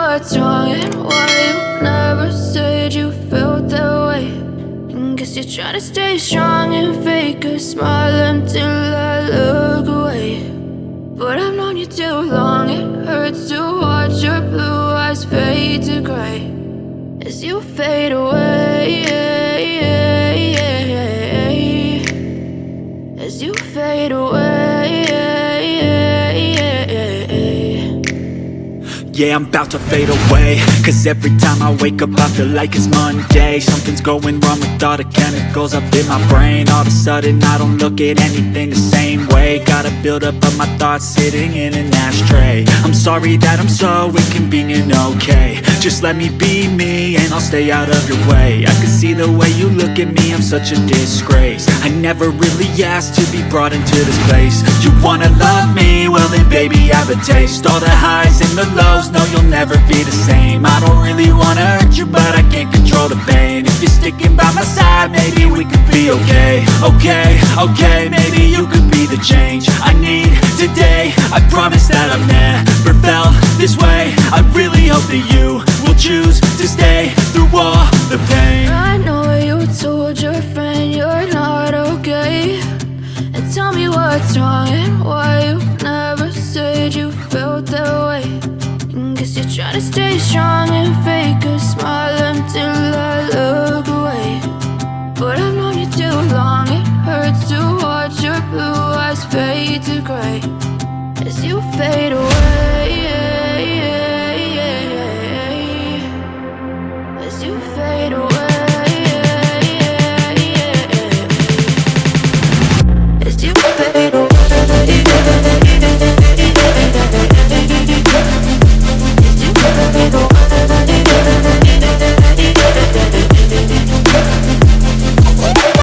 what's wrong and why you never said you felt that way. And guess you're trying to stay strong and fake a smile until I look away. But I've known you too long, it hurts to watch your blue eyes fade to gray as you fade away, as you fade away. Yeah, I'm about to fade away, cause every time I wake up I feel like it's Monday. Something's going wrong with all the chemicals up in my brain. All of a sudden I don't look at anything the same way. Got a buildup of my thoughts sitting in an ashtray. I'm sorry that I'm so inconvenient, okay. Just let me be me and I'll stay out of your way. I can see the way you look at me, I'm such a disgrace. I never really asked to be brought into this place. You wanna love me? Well then baby have a taste. All the highs and the lows, no, you'll never be the same. I don't really wanna hurt you, but I can't control the pain. If you're sticking by my side, maybe we could be okay. Okay, maybe you could be the change I need today. I promise that I've never felt this way. I really hope that you will choose to stay through all the pain. I know you told your friend you're not okay, and tell me what's wrong and why you never said you felt that way. Guess you're trying to stay strong and fake a smile until I look away. But I've known you too long, it hurts to watch your blue eyes fade to gray as you fade away, as you fade away, as you fade away.